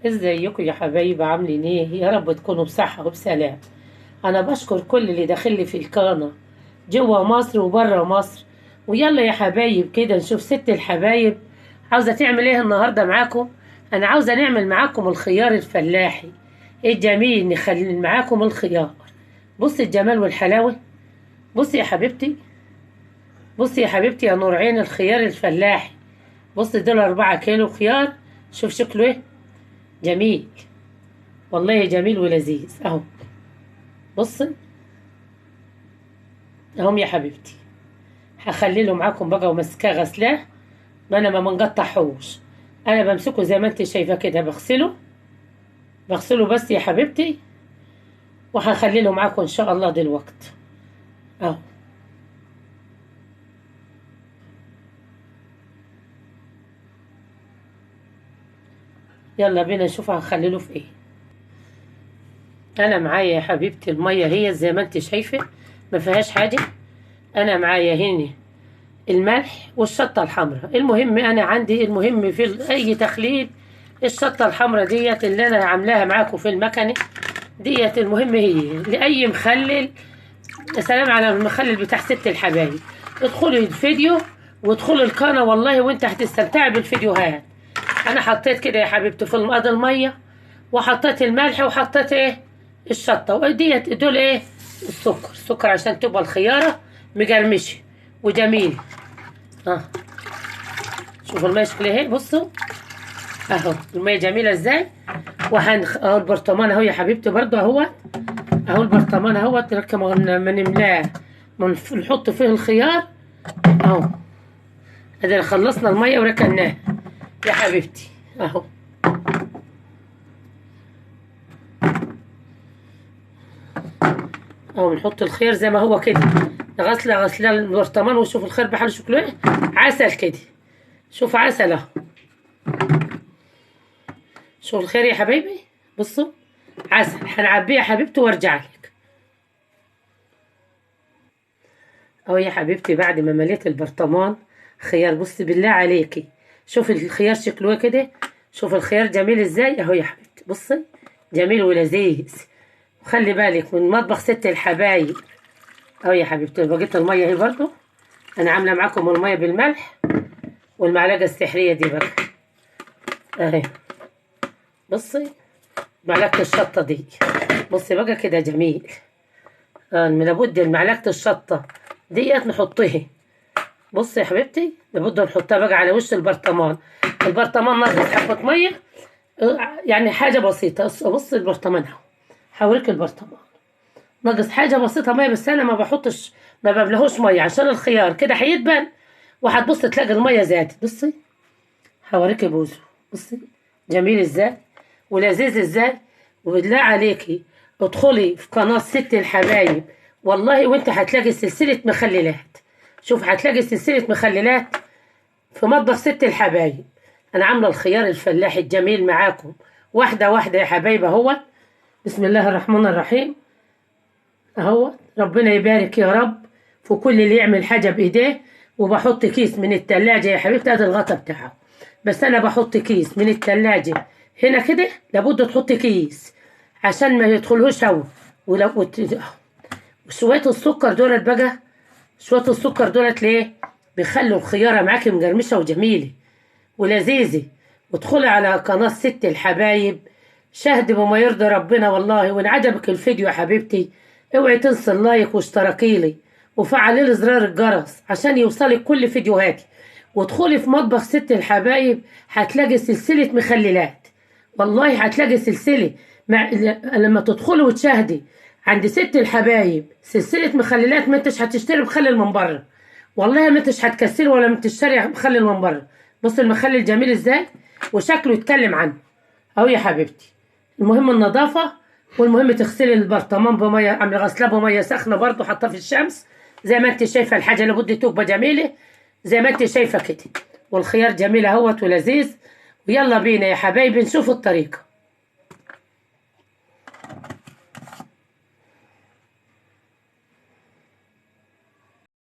ازيكم يا حبايبي؟ عاملين ايه؟ يا رب تكونوا بصحة وبسلام. انا بشكر كل اللي داخل لي في القناة، جوا مصر وبره مصر. ويلا يا حبايب كده نشوف ست الحبايب عاوزة تعمل ايه النهاردة معاكم. انا عاوزة نعمل معاكم الخيار الفلاحي. ايه جميل نخلي معاكم الخيار. بصي الجمال والحلاوة. بصي يا حبيبتي، بصي يا حبيبتي يا نور عين الخيار الفلاحي. بصي دول 4 كيلو خيار. شوف شكله ايه جميل، والله جميل ولذيذ اهو. بصي اهم يا حبيبتي. هخليله معاكم بقى ومسكاه غسلاه. انا ما بنقطعهوش، انا بمسكه زي ما انت شايفه كده، بغسله بس يا حبيبتي. وهخليله معاكم ان شاء الله دلوقتي اهو. يلا بينا نشوف هنخليله في ايه. انا معايا يا حبيبتي الميه هي زي ما انت شايفه، ما فيهاش حاجه. انا معايا هنا الملح والشطه الحمراء. المهم انا عندي المهم في اي تخليل الشطه الحمراء ديت اللي انا عاملاها معاكم في المكنه ديت. المهم هي لاي مخلل. يا سلام على المخلل بتاع ست الحبايب. ادخلي الفيديو وادخلي القناه والله وانت هتستمتعي بالفيديوهات. انا حطيت كده يا حبيبتي في المقاد الميه، وحطيت الملح، وحطيت ايه الشطه، وديت دول ايه السكر عشان تبقى الخياره مقرمشه وجميله. اه شوفوا الميه شكلها اهي، بصوا اهو الميه جميله ازاي. اهو البرطمان اهو يا حبيبتي برضه اهو. اهو البرطمان اهو نركب ما نملاه نحط فيه الخيار اهو. ادي خلصنا الميه وركناه يا حبيبتي اهو. اهو بنحط الخيار زي ما هو كده، غسله البرطمان. وشوف الخيار بحاله شكله ايه، عسل كده. شوف عسل اهو. شوف الخير يا حبايبي، بصوا عسل. هنعبيه يا حبيبتي وارجع لك اهو يا حبيبتي. بعد ما مليت البرطمان خيار، بصي بالله عليكي شوف الخيار شكله كده. شوف الخيار جميل ازاي اهو يا حبيبتي، بصي جميل ولذيذ. وخلي بالك من مطبخ ست الحبايب اهو يا حبيبتي. بقيت الميه اهي برضو، انا عامله معاكم الميه بالملح والمعلقه السحريه دي بقى اهي. بصي معلقه الشطه دي، بصي بقى كده جميل. لابد معلقه الشطه ديت نحطها. بصي يا حبيبتي لابد نحطها بقى على وش البرطمان. البرطمان ناقص حبه ميه، يعني حاجه بسيطه. بصي البرطمان اهو، حوريك البرطمان ناقص حاجه بسيطه ميه، بس انا ما بحطش، ما بملهوش ميه عشان الخيار كده هيدبل. وهتبص تلاقي الميه زادت. بصي هوريكي بوزه، بصي جميل ازاي ولذيذ ازاي. وبالله عليكي ادخلي في قناه ست الحبايب والله وانت هتلاقي سلسله مخللات. شوف هتلاقي سلسله مخللات في مطبخ ست الحبايب. انا عامله الخيار الفلاحي الجميل معاكم واحده واحده يا حبايب اهو. بسم الله الرحمن الرحيم اهو. ربنا يبارك يا رب في كل اللي يعمل حاجه بايديه. وبحط كيس من التلاجة يا حبيبتي، ادي الغطا بتاعه. بس انا بحط كيس من التلاجة هنا كده، لابد تحط كيس عشان ما يدخلهوش هوا. وشويه السكر دولت بقى، شويه السكر دولت ليه؟ بيخلوا الخياره معاكي مقرمشه وجميله ولذيذه. وادخلي على قناه ست الحبايب، شاهد بما يرضي ربنا والله. وان عجبك الفيديو يا حبيبتي اوعي تنسي اللايك واشتراكي لي وفعلي لي زرار الجرس عشان يوصلك كل فيديوهاتي. وادخلي في مطبخ ست الحبايب هتلاقي سلسله مخللات، والله هتلاقي سلسله. لما تدخلي وتشاهدي عند ست الحبايب سلسله مخللات، ما انتش هتشتري مخلل من بره، والله ما انتش هتكسري ولا ما تشتري مخلل من بره. بص المخلل جميل ازاي وشكله يتكلم عنه اهو يا حبيبتي. المهم النظافه، والمهم تغسلي البرطمان بميه، عامله غسلاه بميه سخنه برضه حاطاه في الشمس زي ما انت شايفه. الحاجه لابد تبقى جميله زي ما انت شايفه كده. والخيار جميل اهوت ولذيذ. ويلا بينا يا حبايبي نشوف الطريقه.